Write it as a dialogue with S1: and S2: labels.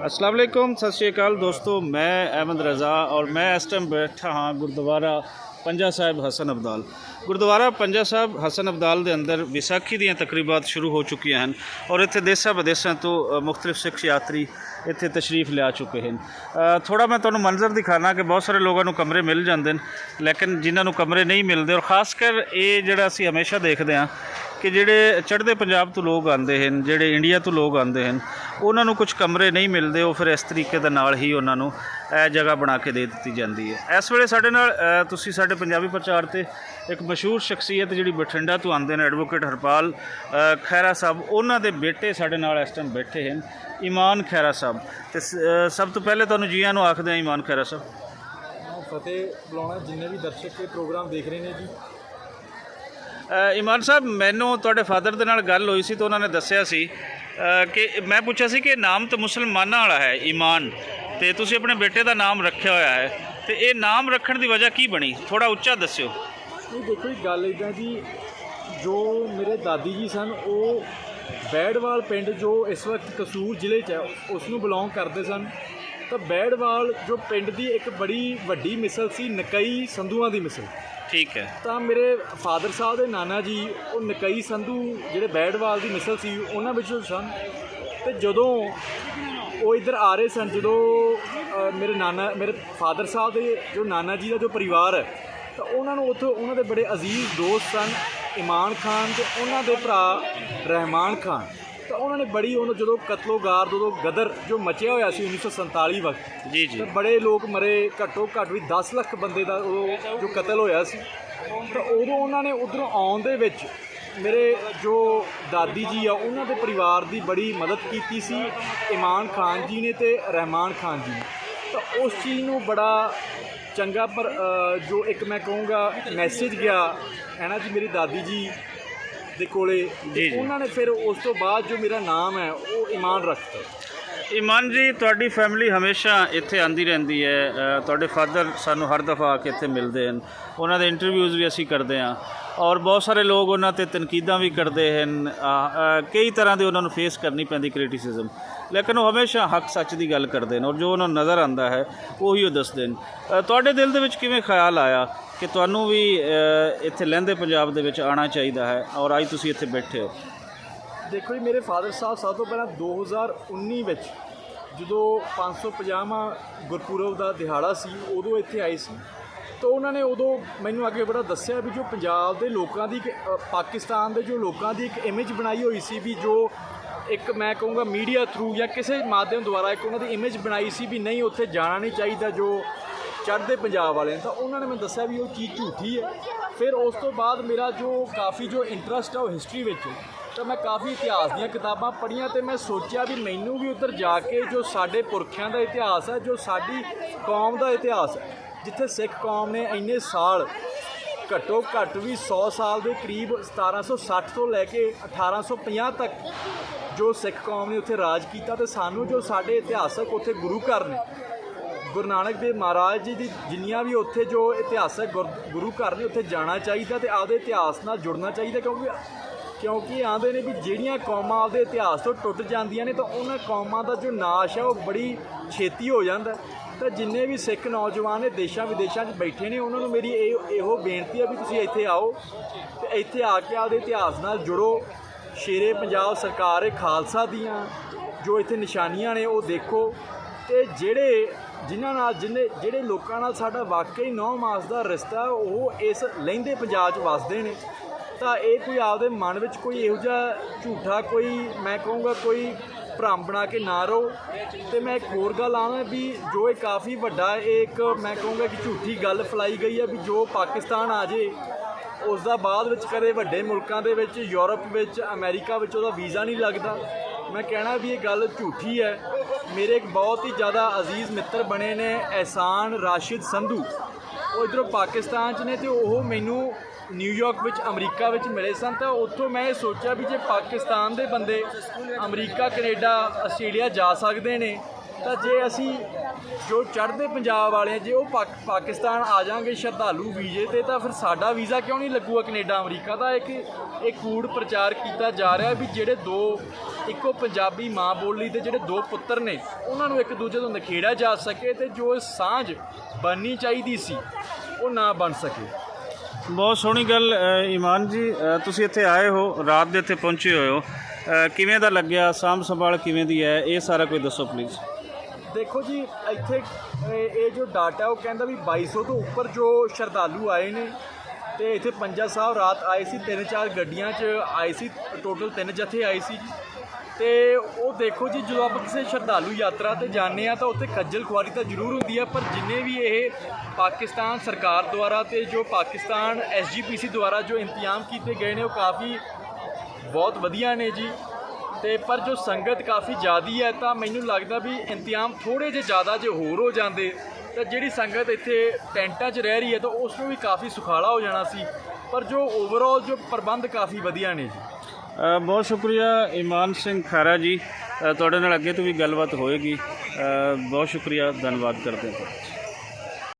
S1: अस्सलाम वालेकुम, सत श्री अकाल दोस्तों। मैं अहमद रज़ा और मैं इस टाइम बैठा हाँ गुरुद्वारा पंजा साहिब हसन अब्दाल। गुरुद्वारा पंजा साहिब हसन अब्दाल के अंदर विसाखी दी तकरीबात शुरू हो चुकी हैं और इत्थे देशा विदेशों तो मुख्तलिफ सिख यात्री इत्थे तशरीफ लिया चुके हैं। थोड़ा मैं तुहानूं मंजर दिखाना कि बहुत सारे लोगों को कमरे मिल जाते हैं, लेकिन जिन्होंने कमरे नहीं मिलते और खासकर ये जिहड़ा असीं हमेशा देखते हैं कि जिहड़े चढ़दे पंजाब तो लोग आते हैं, जिहड़े इंडिया तो लोग आते हैं, उन्होंने कुछ कमरे नहीं मिलते। वो फिर इस तरीके दे नाल ही उन्होंने यह जगह बना के दे दी जाती है। इस वेले साडे नाल तुसीं साडे पंजाबी प्रचार ते एक मशहूर शख्सियत जिहड़ी बठिंडा तो आते हैं, एडवोकेट हरपाल खैरा साहब, उन्हों के बेटे साडे नाल इस टाइम बैठे हैं, ईमान खैरा साहब। तो सब तो पहले तुहानूं जी आनूं आखदे हैं ईमान खैरा साहब।
S2: फतेह बुलाना जिन्ने भी दर्शक के प्रोग्राम देख रहे हैं जी।
S1: ईमान साहब, मैनू तुहाडे फादर दे नाल गल होई सी तो उन्होंने दस्सिया सी कि मैं पूछा सी कि नाम तो मुसलमाना वाला है ईमान, तो तुसीं अपने बेटे का नाम रखा होया है, तो ये नाम रखण की वजह की बनी? थोड़ा उच्चा दस्सिओ।
S2: ये देखो जी, गल इदां जी, जो मेरे दादी जी सन वो बैड़वाल पिंड जो इस वक्त कसूर जिले च है उसनूं बिलोंग करते सन। तो बैड़वाल जो पिंड की एक बड़ी वड्डी मिसल सी नकई संधूआं की मिसल।
S1: ठीक है।
S2: तो मेरे फादर साहब के नाना जी वो नकई संधू जिहड़े बैड़वाल की मिसल सी उन्हां विचों सन। तो जदों वो इधर आ रहे सन, जो मेरे फादर साहब के जो नाना जी का जो परिवार है, तो उन्होंने उत्थों उन्होंने बड़े अजीज़ दोस्त सन ईमान खान तो उन्होंने भरा रहमान खान। तो उन्होंने बड़ी जो कतलोगार जो गदर जो मचिया होया सी 1947 वक्त
S1: जी जी,
S2: तो बड़े लोग मरे, घट्टो घट्ट भी 10 लाख बंदे का जो कतल होया सी। तो उदों उन्होंने उधरों आउण दे विच मेरे जो दादी जी आ उन्होंने परिवार की बड़ी मदद की सी ईमान खान जी ने ते रहमान खान जी ने। तो उस चीज़ नूं बड़ा चंगा पर जो एक मैं कहूँगा मैसेज गया है ना जी मेरी दादी जी दे कोले, उन्होंने फिर उस तो बाद जो मेरा नाम है वो ईमान रखता।
S1: ईमान जी, तुहाडी फैमिली हमेशा इत्थे आंदी रहंदी है, तुहाडे फादर सानू हर दफ़ा आके इत्थे मिलते हैं, उन्हों दे इंटरव्यूज़ भी असी करते हैं और बहुत सारे लोग उन्होंने तनकीदा भी करते हैं, कई तरह के उन्होंने फेस करनी पैंदी क्रिटिसिज्म, लेकिन वो हमेशा हक सच की गल करते हैं और जो उन्होंने नज़र आता है वही वो दसते हैं। तुहाडे दिल दे विच किवें ख्याल आया कि तुहानू भी इत्थे लਹਿੰਦੇ पंजाब दे विच आना चाहिए है और अज तुसीं इत्थे बैठे हो?
S2: देखो जी, मेरे फादर साहब सब तो पहला 2019 में जो 550वां गुरपुरब का दिहाड़ा सी उदों इत्थे आए सी। तो उन्होंने उदों मैनू अगे बड़ा दस्सिया भी जो पंजाब के लोगों की पाकिस्तान के जो लोगों की एक इमेज बनाई हुई सी भी जो एक मैं कहूँगा मीडिया थ्रू या किसी माध्यम द्वारा एक उन्होंने इमेज बनाई सी भी नहीं उत्थे जाना नहीं चाहिए जो चढ़ते पंजाब वाले। तो उन्होंने मैं दस्सिया भी वो चीज़ झूठी है। फिर उस तो बाद मेरा जो काफ़ी जो इंटरस्ट है वो हिस्टरी में, तो मैं काफ़ी इतिहास दी किताबां पढ़ियां तो मैं सोचा भी मैनू भी उधर जाके जो साडे पुरखियां का इतिहास है, जो साडी कौम का इतिहास है, जिथे सिख कौम ने इन्ने साल घट्टो घट्ट भी 100 साल के करीब 1760 तो लैके 1850 तक जो सिख कौम ने उत्थे राज किया। तो सानू जो साडे इतिहासक उत्थे गुरु घर ने गुरु नानक देव महाराज जी की जिन्नियां भी उत्थे जो इतिहासक गुरु घर ने उत्थे जाना चाहिए तो आपदे इतिहास नाल जुड़ना चाहिए, क्योंकि आंदे ने भी जिहड़ियां कौमां आपदे इतिहास तो टुट जांदियां ने तो उन्हां कौमां दा जो नाश है वो बड़ी छेती हो जाता है। तो जिन्ने भी सिख नौजवान ने देशों विदेशों बैठे ने उन्होंने मेरी इहो बेनती है भी तुसीं इत्थे आओ तो इत्थे आके आपदे इतिहास नाल जुड़ो। शेरे पंजाब सरकार खालसा दियां जो इत्थे निशानियां ने वो देखो, तो ਜਿਹੜੇ ਲੋਕਾਂ ਨਾਲ ਸਾਡਾ ਵਾਕਈ 9 ਮਾਸ ਦਾ ਰਿਸ਼ਤਾ ਉਹ ਇਸ ਲਹਿੰਦੇ ਪੰਜਾਬ 'ਚ ਵਸਦੇ ਨੇ। ਤਾਂ ਇਹ ਕੋਈ ਆਪਦੇ ਮਨ ਵਿੱਚ ਕੋਈ ਇਹੋ ਜਿਹਾ ਝੂਠਾ ਕੋਈ ਮੈਂ ਕਹੂੰਗਾ ਕੋਈ ਭਰਮ ਬਣਾ ਕੇ ਨਾ ਰਹੋ। ਤੇ ਮੈਂ ਇੱਕ ਹੋਰ ਗੱਲ ਆਵਾਂ ਵੀ ਜੋ ਇਹ ਕਾਫੀ ਵੱਡਾ ਇੱਕ ਮੈਂ ਕਹੂੰਗਾ ਕਿ ਝੂਠੀ ਗੱਲ ਫੈਲਾਈ ਗਈ ਹੈ ਵੀ ਜੋ ਪਾਕਿਸਤਾਨ ਆ ਜੇ ਉਸ ਦਾ ਬਾਅਦ ਵਿੱਚ ਕਦੇ ਵੱਡੇ ਮੁਲਕਾਂ ਦੇ ਵਿੱਚ ਯੂਰਪ ਵਿੱਚ ਅਮਰੀਕਾ ਵਿੱਚ ਉਹਦਾ ਵੀਜ਼ਾ नहीं लगता। मैं कहना भी ये गल झूठी है। मेरे एक बहुत ही ज़्यादा अजीज़ मित्र बने ने एहसान राशिद संधू, वो इधरों पाकिस्तान च ने, तो वो मैनू न्यूयॉर्क विच अमरीका विच मिले सन। तो उत्थों मैं सोचा भी जे पाकिस्तान के बंदे अमरीका कनेडा आस्ट्रेलिया जा सकते हैं ਤਾਂ ਜੇ ਅਸੀਂ ਜੋ ਚੜ੍ਹਦੇ ਪੰਜਾਬ ਵਾਲੇ ਹਾਂ, ਜੇ ਉਹ ਪਾਕਿਸਤਾਨ ਆ ਜਾਾਂਗੇ ਸ਼ਰਧਾਲੂ ਵੀਜ਼ੇ ਤੇ, ਤਾਂ ਫਿਰ ਸਾਡਾ ਵੀਜ਼ਾ ਕਿਉਂ ਨਹੀਂ ਲੱਗੂਗਾ ਕੈਨੇਡਾ ਅਮਰੀਕਾ ਦਾ? ਇਹ ਕੂੜ ਪ੍ਰਚਾਰ ਕੀਤਾ ਜਾ ਰਿਹਾ ਵੀ ਜਿਹੜੇ ਇੱਕੋ ਪੰਜਾਬੀ ਮਾਂ ਬੋਲੀ ਦੇ ਜਿਹੜੇ ਦੋ ਪੁੱਤਰ ਨੇ ਉਹਨਾਂ ਨੂੰ ਇੱਕ ਦੂਜੇ ਤੋਂ ਨਿਖੇੜਿਆ ਜਾ ਸਕੇ, ਤੇ ਜੋ ਸਾਂਝ ਬਣਨੀ ਚਾਹੀਦੀ ਸੀ ਉਹ ਨਾ ਬਣ ਸਕੇ।
S1: ਬਹੁਤ ਸੋਹਣੀ ਗੱਲ ਇਮਾਨ ਜੀ, ਤੁਸੀਂ ਇੱਥੇ ਆਏ ਹੋ, ਰਾਤ ਦੇ ਇੱਥੇ ਪਹੁੰਚੇ ਹੋਏ ਹੋ, ਕਿਵੇਂ ਦਾ ਲੱਗਿਆ? ਸਾਂਭ ਸੰਭਾਲ ਕਿਵੇਂ ਦੀ ਹੈ, ਇਹ ਸਾਰਾ ਕੁਝ ਦੱਸੋ ਪਲੀਜ਼।
S2: ਦੇਖੋ ਜੀ, ਇੱਥੇ ਇਹ ਜੋ ਡਾਟਾ ਉਹ ਕਹਿੰਦਾ ਵੀ 2200 ਤੋਂ ਉੱਪਰ ਜੋ ਸ਼ਰਧਾਲੂ ਆਏ ਨੇ, ਤੇ ਇੱਥੇ ਪੰਜਾ ਸਾਹਿਬ ਰਾਤ ਆਏ ਸੀ, 3-4 ਗੱਡੀਆਂ 'ਚ ਆਏ ਸੀ, ਟੋਟਲ 3 ਜਥੇ ਆਏ ਸੀ ਜੀ। ਤੇ ਉਹ ਦੇਖੋ ਜੀ, ਜਦੋਂ ਆਪਾਂ ਕਿਸੇ ਸ਼ਰਧਾਲੂ ਯਾਤਰਾ ਤੇ ਜਾਂਦੇ ਆ ਤਾਂ ਉੱਥੇ ਖੱਜਲ ਖੁਆਰੀ ਤਾਂ ਜ਼ਰੂਰ ਹੁੰਦੀ ਆ, ਪਰ ਜਿੰਨੇ ਵੀ ਇਹ ਪਾਕਿਸਤਾਨ ਸਰਕਾਰ ਦੁਆਰਾ ਤੇ ਜੋ ਪਾਕਿਸਤਾਨ SGPC ਦੁਆਰਾ ਜੋ ਇੰਤਜ਼ਾਮ ਕੀਤੇ ਗਏ ਨੇ ਉਹ ਕਾਫੀ ਬਹੁਤ ਵਧੀਆ ਨੇ ਜੀ। ਤੇ ਪਰ ਜੋ ਸੰਗਤ ਕਾਫੀ ਜ਼ਿਆਦੀ ਹੈ, ਤਾਂ ਮੈਨੂੰ ਲੱਗਦਾ ਵੀ ਇੰਤਜ਼ਾਮ ਥੋੜ੍ਹੇ ਜਿਹੇ ਜ਼ਿਆਦਾ ਜੇ ਹੋਰ ਹੋ ਜਾਂਦੇ ਤਾਂ ਜਿਹੜੀ ਸੰਗਤ ਇੱਥੇ ਟੈਂਟਾਂ 'ਚ ਰਹਿ ਰਹੀ ਹੈ ਤਾਂ ਉਸ ਨੂੰ ਵੀ ਕਾਫੀ ਸੁਖਾਲਾ ਹੋ ਜਾਣਾ ਸੀ। ਪਰ ਜੋ ਓਵਰਆਲ ਜੋ ਪ੍ਰਬੰਧ ਕਾਫੀ ਵਧੀਆ ਨੇ ਜੀ।
S1: ਬਹੁਤ ਸ਼ੁਕਰੀਆ ਇਮਾਨ ਸਿੰਘ ਖਹਿਰਾ ਜੀ, ਤੁਹਾਡੇ ਨਾਲ ਅੱਗੇ ਤੋਂ ਵੀ ਗੱਲਬਾਤ ਹੋਏਗੀ। ਬਹੁਤ ਸ਼ੁਕਰੀਆ, ਧੰਨਵਾਦ ਕਰਦੇ ਹਾਂ।